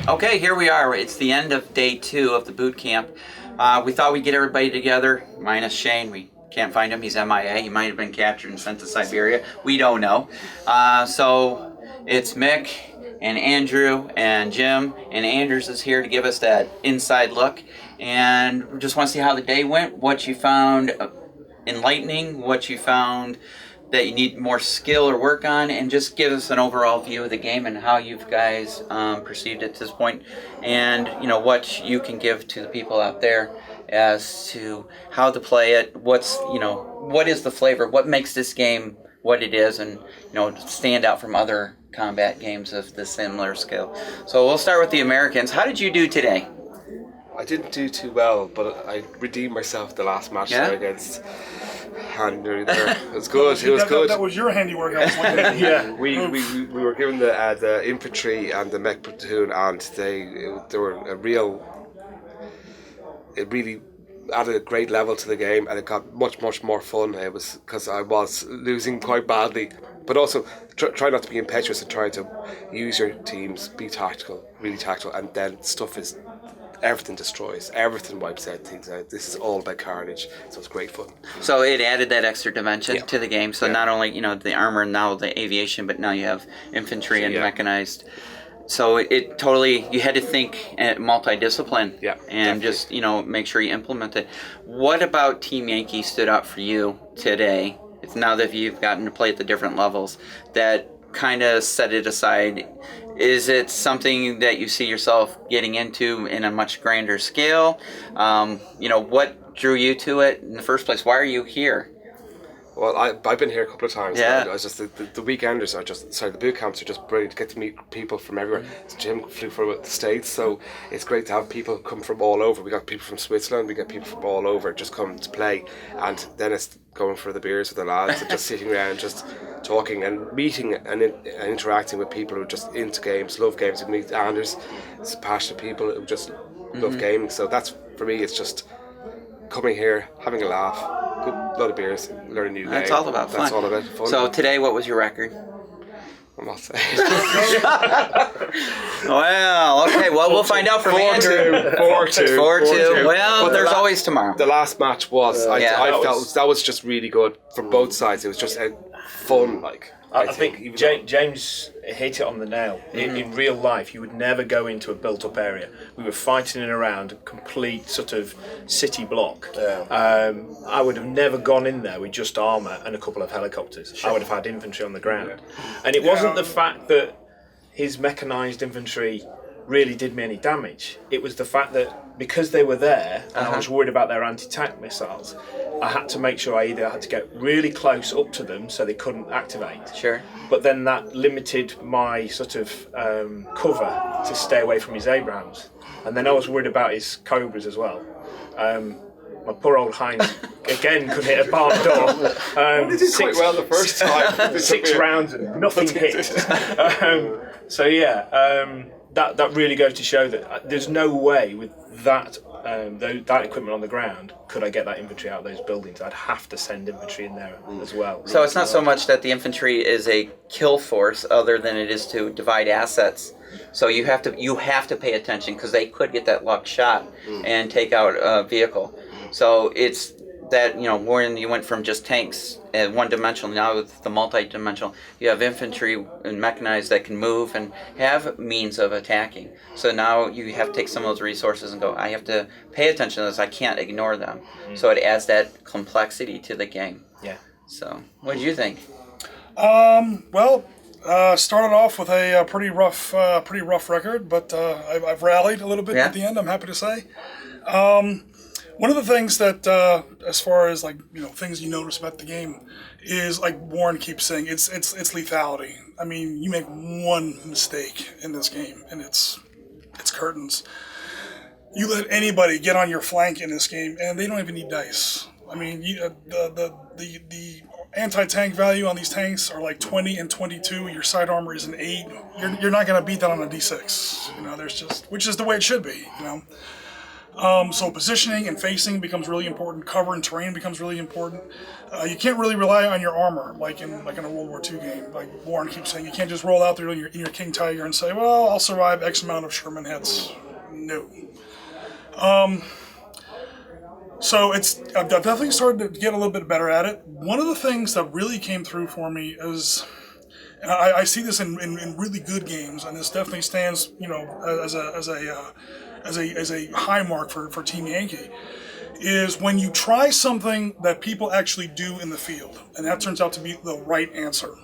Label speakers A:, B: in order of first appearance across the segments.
A: Okay, here we are. It's the end of day 2 of the boot camp. We thought we'd get everybody together, minus Shane. We can't find him. He's MIA. He might have been captured and sent to Siberia. We don't know. So it's Mick and Andrew and Jim, and Anders is here to give us that inside look. And we just want to see how the day went, what you found enlightening, what you found that you need more skill or work on, and just give us an overall view of the game and how you guys perceived it to this point, and what you can give to the people out there as to how to play it. What is the flavor? What makes this game what it is, and stand out from other combat games of the similar skill. So we'll start with the Americans. How did you do today?
B: I didn't do too well, but I redeemed myself the last match there against Handy there. It was good. It was good.
C: That was your handiwork. I was looking at.
B: Yeah, we were given the infantry and the mech platoon, and they were it really added a great level to the game, and it got much more fun. It was because I was losing quite badly, but also try not to be impetuous and try to use your teams, be really tactical, and then everything destroys, everything wipes out things out. This is all about carnage, so it's great fun.
A: So it added that extra dimension to the game. So not only the armor and now the aviation, but now you have infantry and mechanized. So it totally, you had to think multidiscipline and definitely. Just make sure you implement it. What about Team Yankee stood out for you today? It's now that you've gotten to play at the different levels that kind of set it aside. Is it something that you see yourself getting into in a much grander scale? What drew you to it in the first place? Why are you here?
B: Well, I've been here a couple of times.
A: Yeah.
B: I was just the weekenders are the boot camps are just brilliant to get to meet people from everywhere. Jim flew from the States, so it's great to have people come from all over. We got people from Switzerland, we got people from all over just come to play, and then it's going for the beers with the lads and just sitting around, just talking and meeting and interacting with people who are just into games, love games. We meet Anders, it's passionate people who just love gaming. So that's for me. It's just coming here, having a laugh, good load of beers, learn a new game.
A: That's all about fun.
B: That's all about fun.
A: So today, what was your record?
B: I'm not saying.
A: Well, okay. Well, we'll find out from Andrew.
B: 4-2.
A: 4-2. Well, there's always tomorrow.
B: The last match was, I felt that was just really good from both sides. It was just fun,
D: I think James hit it on the nail. In real life, you would never go into a built-up area. We were fighting in around a complete sort of city block. Yeah. I would have never gone in there with just armour and a couple of helicopters. Sure. I would have had infantry on the ground. And it wasn't the fact that his mechanised infantry really did me any damage. It was the fact that because they were there and I was worried about their anti-tank missiles, I had to make sure I either had to get really close up to them so they couldn't activate.
A: Sure.
D: But then that limited my sort of cover to stay away from his Abrams. And then I was worried about his Cobras as well. My poor old Heinz again could hit a barn door.
B: He did quite well the first time.
D: 6 rounds and nothing hit. That really goes to show that there's no way with that equipment on the ground could I get that infantry out of those buildings. I'd have to send infantry in there as well.
A: So it's not so much that the infantry is a kill force other than it is to divide assets. So you have to pay attention because they could get that luck shot and take out a vehicle. So it's that, when you went from just tanks at one-dimensional, now with the multi-dimensional, you have infantry and mechanized that can move and have means of attacking. So now you have to take some of those resources and go, I have to pay attention to this, I can't ignore them. So it adds that complexity to the game.
D: Yeah.
A: So, what did you think?
C: Started off with a pretty rough record, but I've rallied a little bit at the end, I'm happy to say. One of the things that, as far as things you notice about the game, is like Warren keeps saying, it's lethality. I mean, you make one mistake in this game, and it's curtains. You let anybody get on your flank in this game, and they don't even need dice. I mean, the anti-tank value on these tanks are like 20 and 22. Your side armor is an 8. You're not going to beat that on a D6. Which is the way it should be. So positioning and facing becomes really important. Cover and terrain becomes really important. You can't really rely on your armor like in a World War II game. Like Warren keeps saying, you can't just roll out there in your King Tiger and say, "Well, I'll survive X amount of Sherman hits." No. So I've definitely started to get a little bit better at it. One of the things that really came through for me is, and I see this in really good games, and this definitely stands, as a high mark for Team Yankee, is when you try something that people actually do in the field, and that turns out to be the right answer.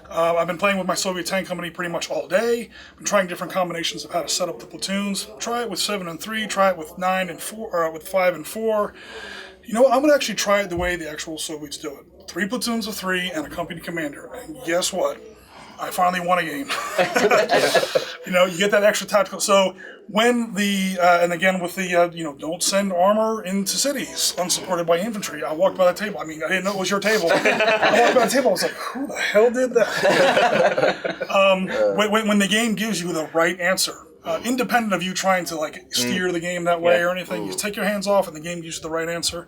C: I've been playing with my Soviet Tank Company pretty much all day. Been trying different combinations of how to set up the platoons. Try it with 7 and 3. Try it with 9 and 4, or with 5 and 4. You know what? I'm gonna actually try it the way the actual Soviets do it. 3 platoons of 3 and a company commander. And guess what? I finally won a game. You get that extra tactical. So when and again with the, don't send armor into cities unsupported by infantry. I walked by the table. I mean, I didn't know it was your table. I walked by the table. I was like, who the hell did that? When the game gives you the right answer, independent of you trying to steer the game that way or anything, you take your hands off and the game gives you the right answer.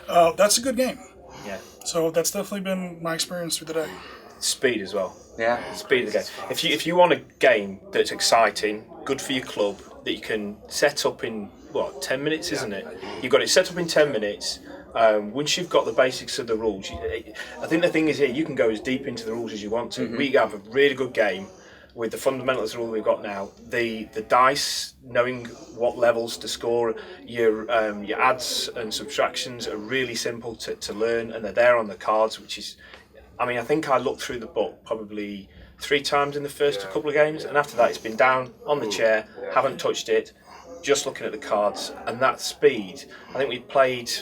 C: That's a good game.
D: Yeah.
C: So that's definitely been my experience through the day.
D: Speed as well.
A: Yeah.
D: Speed of the game. If you want a game that's exciting, good for your club, that you can set up in 10 minutes, isn't it? You've got it set up in 10 minutes. Once you've got the basics of the rules, I think the thing is here, you can go as deep into the rules as you want to. Mm-hmm. We have a really good game with the fundamentals rule we've got now. The dice, knowing what levels to score, your adds and subtractions are really simple to learn, and they're there on the cards, which is, I think I looked through the book probably 3 times in the first couple of games, and after that it's been down on the chair, haven't touched it, just looking at the cards. And that speed, I think we played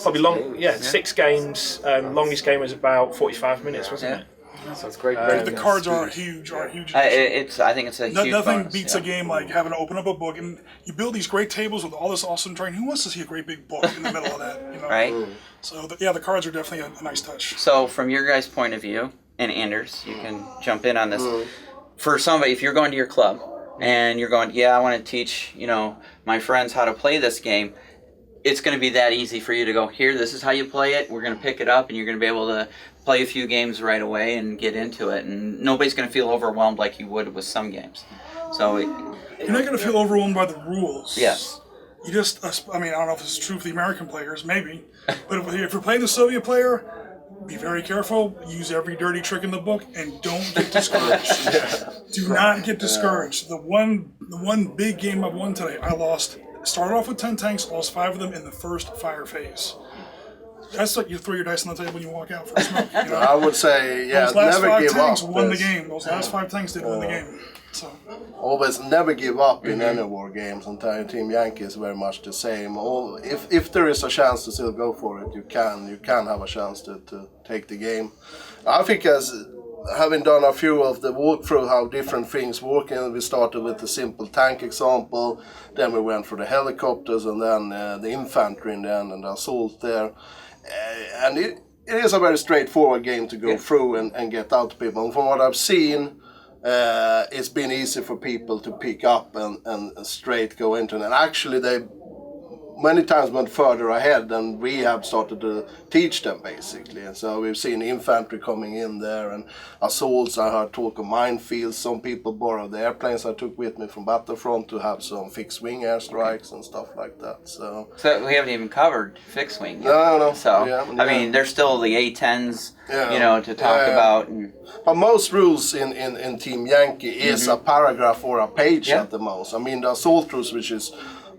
D: probably 6 games. Longest game was about 45 minutes, wasn't it?
B: Sounds great.
C: The cards are huge.
A: I think it's a huge
C: nothing
A: bonus,
C: beats a game like having to open up a book, and you build these great tables with all this awesome terrain. Who wants to see a great big book in the middle of that?
A: Right.
C: So the cards are definitely a nice touch.
A: So from your guys' point of view, and Anders, you can jump in on this. For somebody, if you're going to your club and you're going, I want to teach my friends how to play this game, it's going to be that easy for you to go, here, this is how you play it. We're going to pick it up, and you're going to be able to play a few games right away and get into it. And nobody's going to feel overwhelmed like you would with some games. So
C: you're not going to feel overwhelmed by the rules.
A: Yes.
C: You just, I don't know if this is true for the American players, maybe. But if you're playing the Soviet player, be very careful. Use every dirty trick in the book, and don't get discouraged. Do not get discouraged. The one big game I've won today, I lost. Started off with 10 tanks, lost 5 of them in the first fire phase. That's like you throw your dice on the table when you walk out for a smoke.
E: I would say,
C: those last
E: never
C: 5
E: give
C: tanks
E: up.
C: won the game. Those last 5 tanks did win the game. So
E: always never give up in any war games, and Team Yankee is very much the same. If there is a chance to still go for it, you can have a chance to take the game. I think as having done a few of the walkthrough how different things work, and we started with the simple tank example, then we went for the helicopters, and then the infantry in the end, and the assault there. And it is a very straightforward game to go through and get out to people. And from what I've seen, it's been easy for people to pick up and straight go into it. And actually they many times went further ahead than we have started to teach them, basically. And so we've seen infantry coming in there, and assaults. I heard talk of minefields. Some people borrowed the airplanes I took with me from Battlefront to have some fixed wing airstrikes and stuff like that. So
A: we haven't even covered fixed wing yet.
E: No.
A: So there's still the A-10s, to talk about. And
E: but most rules in Team Yankee is a paragraph or a page at the most. The assault rules, which is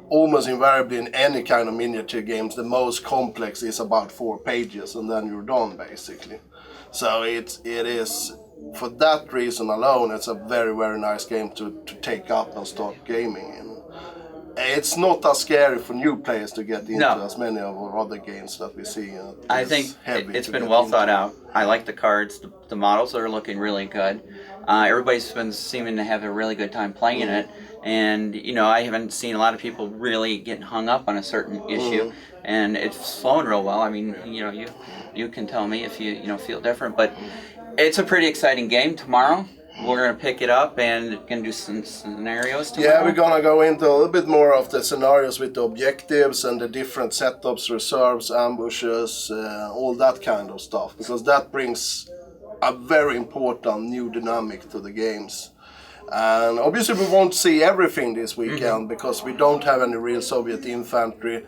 E: almost invariably in any kind of miniature games, the most complex is about 4 pages, and then you're done, basically. So it is, for that reason alone, it's a very, very nice game to take up and start gaming in. It's not as scary for new players to get into as many of our other games that we see.
A: I think it's been well thought out. I like the cards. The models are looking really good. Everybody's been seeming to have a really good time playing it. And, I haven't seen a lot of people really getting hung up on a certain issue. And it's flowing real well. You can tell me if you feel different. But it's a pretty exciting game tomorrow. we're gonna pick it up and gonna do some scenarios tomorrow.
E: Yeah, we're gonna go into a little bit more of the scenarios with the objectives and the different setups, reserves, ambushes, all that kind of stuff, because that brings a very important new dynamic to the games. And obviously we won't see everything this weekend because we don't have any real Soviet infantry.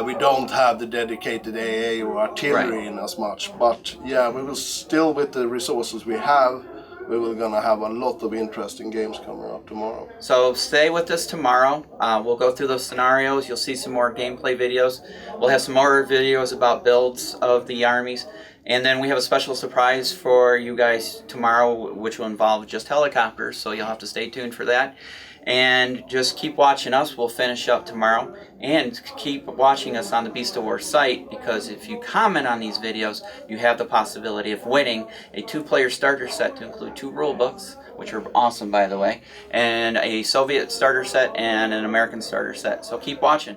E: We don't have the dedicated AA or artillery in as much. But yeah, we will still, with the resources we have, we will gonna have a lot of interesting games coming up tomorrow.
A: So stay with us tomorrow. We'll go through those scenarios. You'll see some more gameplay videos. We'll have some more videos about builds of the armies. And then we have a special surprise for you guys tomorrow, which will involve just helicopters. So you'll have to stay tuned for that. And just keep watching us. We'll finish up tomorrow. And keep watching us on the Beast of War site, because if you comment on these videos, you have the possibility of winning a 2-player starter set to include 2 rule books, which are awesome, by the way, and a Soviet starter set and an American starter set. So keep watching.